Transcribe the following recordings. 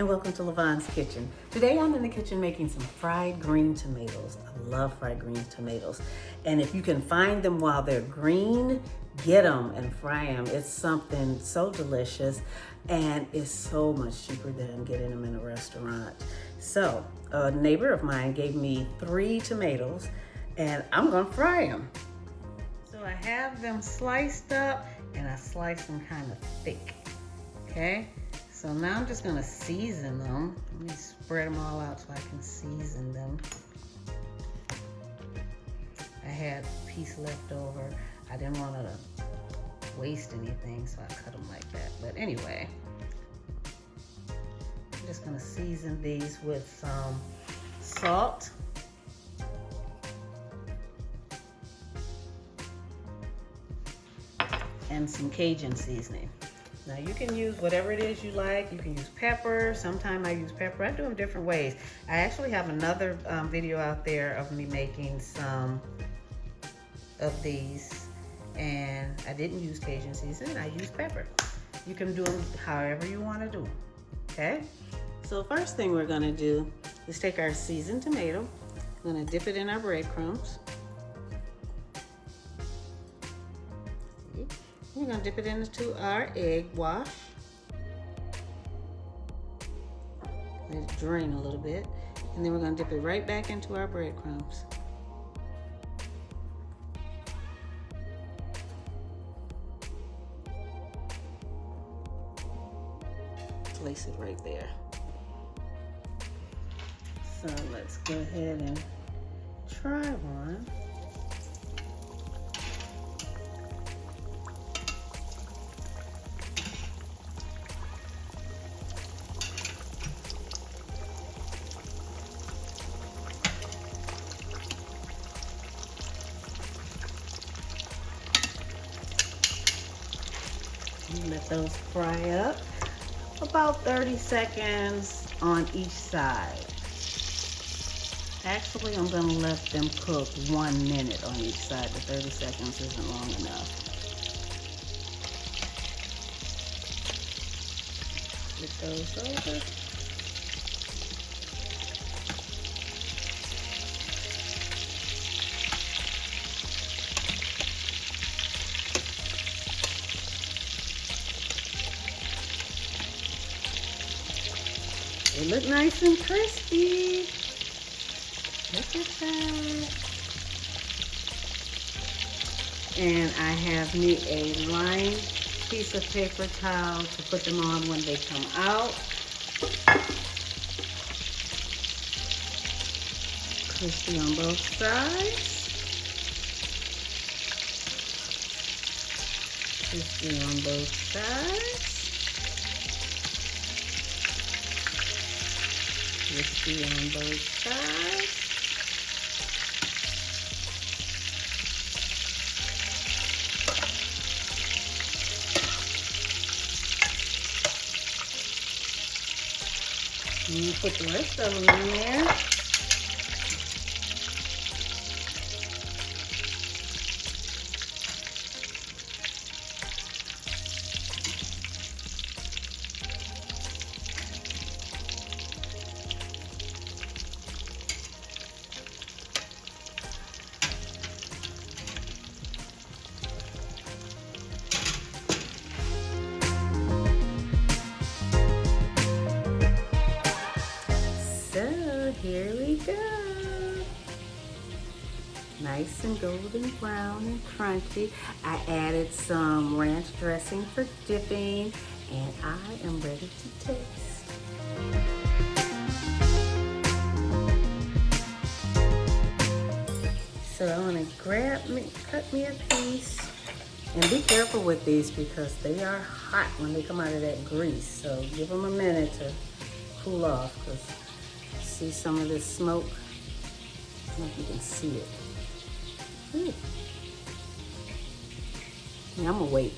and welcome to Lavonne's Kitchen. Today I'm in the kitchen making some fried green tomatoes. I love fried green tomatoes. And if you can find them while they're green, get them and fry them. It's something so delicious and it's so much cheaper than getting them in a restaurant. So a neighbor of mine gave me 3 tomatoes and I'm gonna fry them. So I have them sliced up and I slice them kind of thick, okay? So now I'm just gonna season them. Let me spread them all out so I can season them. I had a piece left over. I didn't want to waste anything, so I cut them like that. But anyway, I'm just gonna season these with some salt. And some Cajun seasoning. Now you can use whatever it is you like. You can use pepper. Sometimes I use pepper. I do them different ways. I actually have another video out there of me making some of these, and I didn't use Cajun seasoning. I used pepper. You can do them however you want to do them. Okay. So first thing we're gonna do is take our seasoned tomato. We're gonna dip it in our breadcrumbs. We're gonna dip it into our egg wash. Let it drain a little bit. And then we're gonna dip it right back into our breadcrumbs. Place it right there. So let's go ahead and try one. Let those fry up about 30 seconds on each side. Actually, I'm gonna let them cook 1 minute on each side. The 30 seconds isn't long enough. Flip those over. They look nice and crispy. Look at that. And I have me a lined piece of paper towel to put them on when they come out. Crispy on both sides. Crispy on both sides. Crispy on both sides. And you put the rest of them in there. So here we go. Nice and golden brown and crunchy. I added some ranch dressing for dipping, and I am ready to taste. So I want to cut me a piece. And be careful with these because they are hot when they come out of that grease. So give them a minute to cool off, because see some of this smoke? I don't know if you can see it. Ooh. Yeah, I'm gonna wait.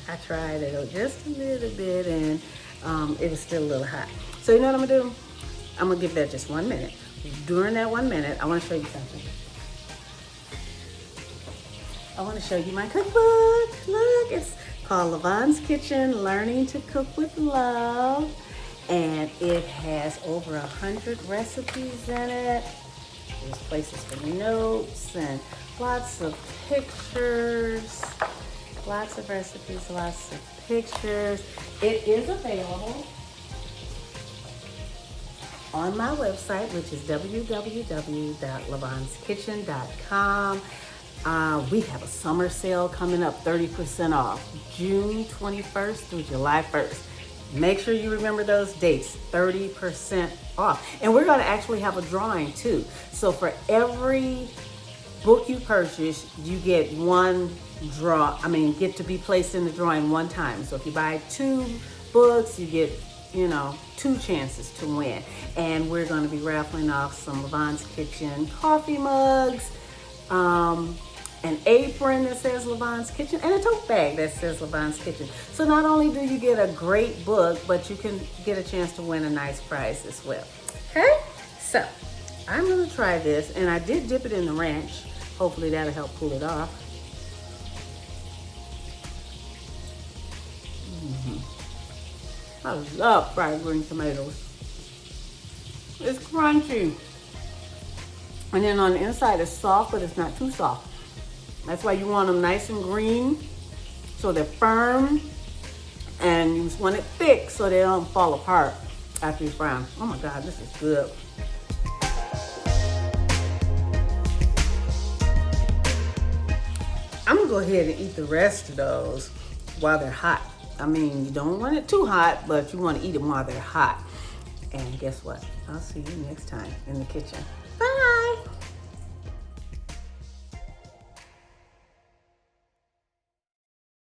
I tried it just a little bit and it was still a little hot. So you know what I'm gonna do? I'm gonna give that just 1 minute. During that 1 minute, I wanna show you something. I wanna show you my cookbook. Look, it's called Lavonne's Kitchen, Learning to Cook with Love. And it has over 100 recipes in it. There's places for notes and lots of pictures. Lots of recipes, lots of pictures. It is available on my website, which is www.lavonskitchen.com. We have a summer sale coming up, 30% off, June 21st through July 1st. Make sure you remember those dates, 30% off. And we're going to actually have a drawing too. So for every book you purchase, you get get to be placed in the drawing one time. So if you buy 2 books, you get 2 chances to win. And we're going to be raffling off some Lavonne's Kitchen coffee mugs, an apron that says Lavonne's Kitchen, and a tote bag that says Lavonne's Kitchen. So not only do you get a great book, but you can get a chance to win a nice prize as well. Okay, so I'm going to try this, and I did dip it in the ranch. Hopefully that'll help cool it off. I love fried green tomatoes. It's crunchy. And then on the inside it's soft, but it's not too soft. That's why you want them nice and green, so they're firm. And you want it thick so they don't fall apart after you fry them. Oh my God, this is good. I'm gonna go ahead and eat the rest of those while they're hot. I mean, you don't want it too hot, but you want to eat them while they're hot. And guess what? I'll see you next time in the kitchen. Bye.